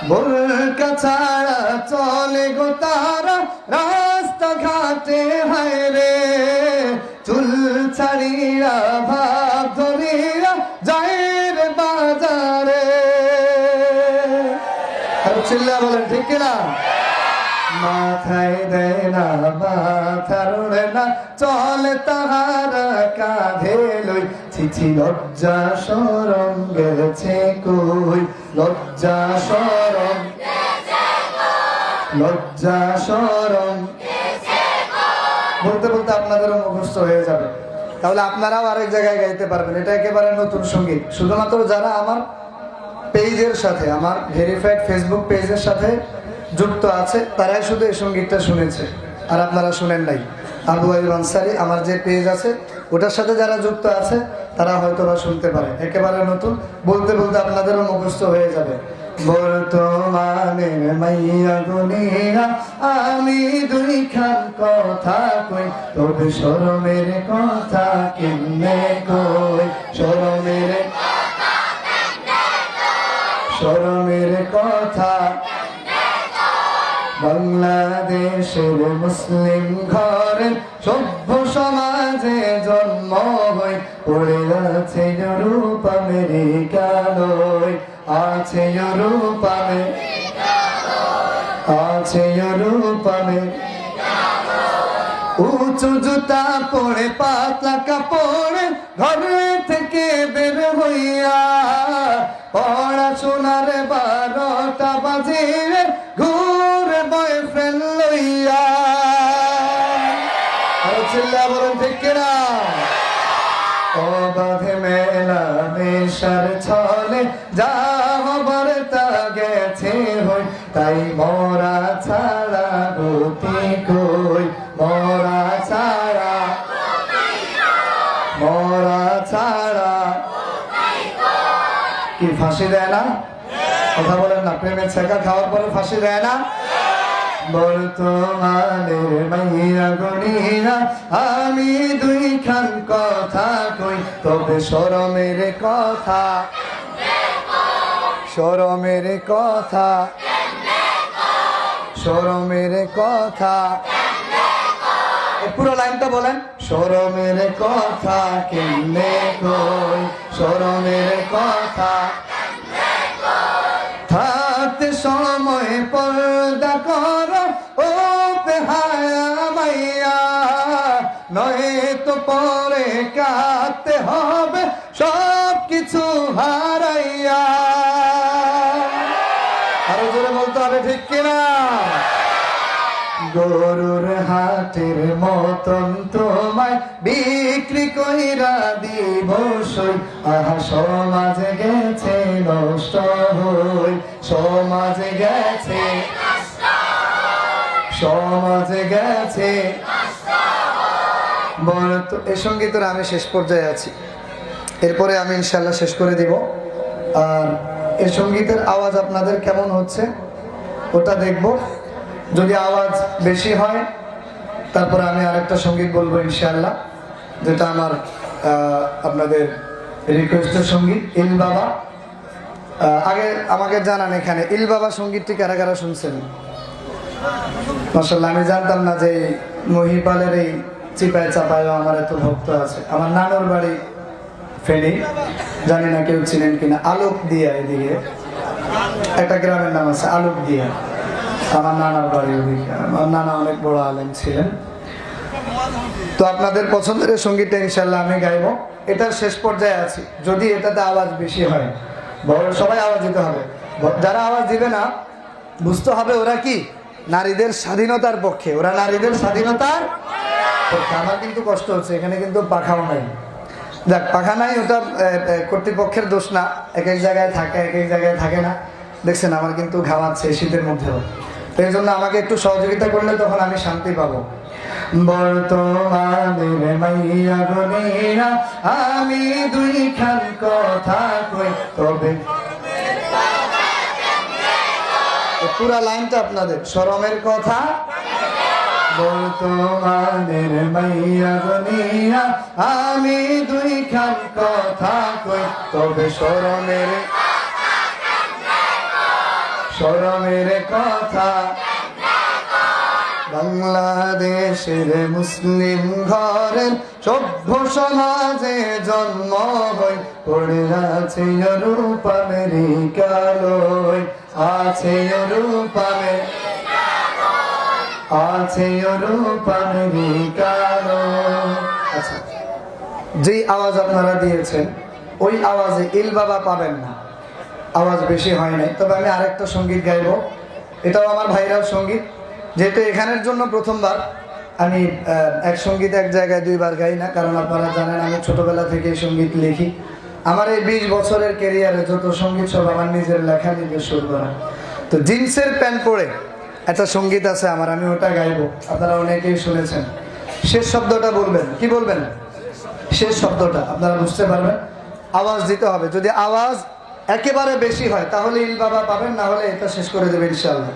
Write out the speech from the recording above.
বোরকা ছাড়া চলে গো তারা রাস্তাঘাটে, হায় রে চুল ছাড়িয়া ভাব ধরিয়া যায় রে বাজারে। আর চিল্লা বলেন ঠিক কিনা? মাথায় দেয় না মাথা রোড়ে না, চলে তাহারা কাঁধে লই, চিঠি লজ্জা শরম গেছে কই, লজ্জা শরম, লজ্জা শরম। বলতে বলতে আপনাদেরও মুখস্থ হয়ে যাবে, তাহলে আপনারাও আরেক জায়গায় গাইতে পারবেন। এটা একেবারে নতুন সঙ্গীত, শুধুমাত্র যারা আমার পেজের সাথে, আমার ভেরিফাইড ফেসবুক পেজের সাথে যুক্ত আছে তারাই শুধু এই সঙ্গীতটা শুনেছে, আর আপনারা শুনেন নাই। আবু আইয়ুব আনসারী আমার যে পেজ আছে ওটার সাথে যারা যুক্ত আছে তারা হয়তো বা শুনতে পারে, একেবারে নতুন। বলতে বলতে আপনাদেরও মুখস্থ হয়ে যাবে। বর্তমানে মাইয়া গুনিয়া আমি দুই খান কথা কই, তবে শরমের কথা কেমনে কই, শরমের, শরমের কথা। বাংলাদেশের মুসলিম ঘরে সভ্য সমাজে জন্ম হই, পড়ে আছে ইউরোপ আমেরিকানয়, আছে ইউরোপ আছে ইউরোপ উঁচু জুতা পরে পাতলা কাপড়ে ঘরে থেকে বের হইয়া, পড়াশোনার 12টা বাজে ঘুরে বয়ফ্রেন্ড লইয়া। আর চিল্লা বলেন ঠিক কিনা? অবাধে মেলা নেশার ছলে যা হবার তা গেছে হই, তাই মরা ছাড়া গতি কই, মরা ছাড়া, মরা ছাড়া। কি ফাঁসি দেয় না? কথা বলেন না, প্রেমের ছেঁকা খাওয়ার পরে ফাঁসি দেয় না? বর্তমানে মাইয়া গুনিয়া আমি দুই খান কথা কই, তবে শরমের কথা, শরমের কথা, শরমের কথা। পুরো লাইনটা বলেন। শরমের কথা কেমনে কই, শরমের কথা। থাকতে সময় পর্দা কর ও বেহায়া মাইয়া, নয় তো পরে কাঁদতে হবে সব কিছু হারাইয়া। আরো জোরে বলতে হবে ঠিক কিনা? গরুর হাটের মতন তোমায় বিক্রি কইরা দিব সই, আহা সমাজে গেছে নষ্ট হই, সমাজে গেছে, সমাজে গেছে। বল তো এই সঙ্গীতের আমি শেষ পর্যায়ে আছি, এরপরে আমি ইনশাল্লাহ শেষ করে দিব। আর এই সঙ্গীতের আওয়াজ আপনাদের কেমন হচ্ছে ওটা দেখব। যদি আওয়াজ বেশি হয় তারপরে আমি আরেকটা সঙ্গীত বলবো ইনশাআল্লাহ, যেটা আমার আপনাদের রিকোয়েস্টের সঙ্গীত ইল বাবা। আগে আমাকে জানান এখানে ইল বাবা সঙ্গীতটি কারা কারা শুনছেন? মাশাআল্লাহ, আমি জানতাম না যে মহিপালের এই চিপায় চাপায়ও আমার এত ভক্ত আছে। আমার নানুর বাড়ি ফেনী, জানি না কেউ চিনেন কিনা, আলোক দিয়া, এদিকে একটা গ্রামের নাম আছে আলোক দিয়া, আমার নানার বাড়ি ওদিকে। আমার নানা অনেক বড় আলেম ছিলেন। তো আপনাদের পছন্দের সঙ্গীতটা ইনশাল্লাহ আমি গাইব। এটার শেষ পর্যায়ে আছি, যদি এটাতে আওয়াজ বেশি হয়, সবাই আওয়াজ দিতে হবে। যারা আওয়াজ দিবে না বুঝতে হবে ওরা কি নারীদের স্বাধীনতার পক্ষে, ওরা নারীদের স্বাধীনতার পক্ষে। আমার কিন্তু কষ্ট হচ্ছে, এখানে কিন্তু পাখাও নাই। যাক, পাখা নাই ওটা কর্তৃপক্ষের দোষ না, এক এক জায়গায় থাকে এক এক জায়গায় থাকে না। দেখছেন আমার কিন্তু ঘামাচ্ছে শীতের মধ্যেও, তো এই জন্য আমাকে একটু সহযোগিতা করলে তখন আমি শান্তি পাবো। বর্তমানে মাইয়া গুনিয়া আমি দুই খান কথা কই, তবে পুরা লাইনটা আপনাদের। শরমের কথা, বর্তমানে মাইয়া গুনিয়া আমি দুই খান কথা কই, তবে শরমের, শরমের কথা। বাংলাদেশের মুসলিম ঘরের সভ্য সমাজে জন্ম হই, পড়ে আছে ইউরোপ আমেরিকালয়, আছে ইউরোপ আছে ইউরোপ আমেরিকালয়। আচ্ছা, যেই আওয়াজ আপনারা দিয়েছেন ওই আওয়াজে ইল বাবা পাবেন না, আওয়াজ বেশি হয় নাই। তবে আমি আরেকটা সঙ্গীত গাইবো, এটাও আমার ভাইরাল সঙ্গীত। যেহেতু এখানের জন্য প্রথমবার, আমি এক সঙ্গীত এক জায়গায় দুইবার গাই না, কারণ আপনারা জানেন আমি ছোটবেলা থেকে সঙ্গীত লিখি। আমার এই 20 বছরের ক্যারিয়ারে যত সঙ্গীত সব আমার নিজের লেখা, নিজের সুর করা। তো জিন্সের প্যান্ট পরে একটা সঙ্গীত আছে আমার, আমি ওটা গাইবো। আপনারা অনেকেই শুনেছেন। শেষ শব্দটা বলবেন, কি বলবেন? শেষ শব্দটা আপনারা বুঝতে পারবেন, আওয়াজ দিতে হবে। যদি আওয়াজ একেবারে বেশি হয় তাহলে ইল বাবা পাবেন, না হলে এটা শেষ করে দেবে ইনশাআল্লাহ।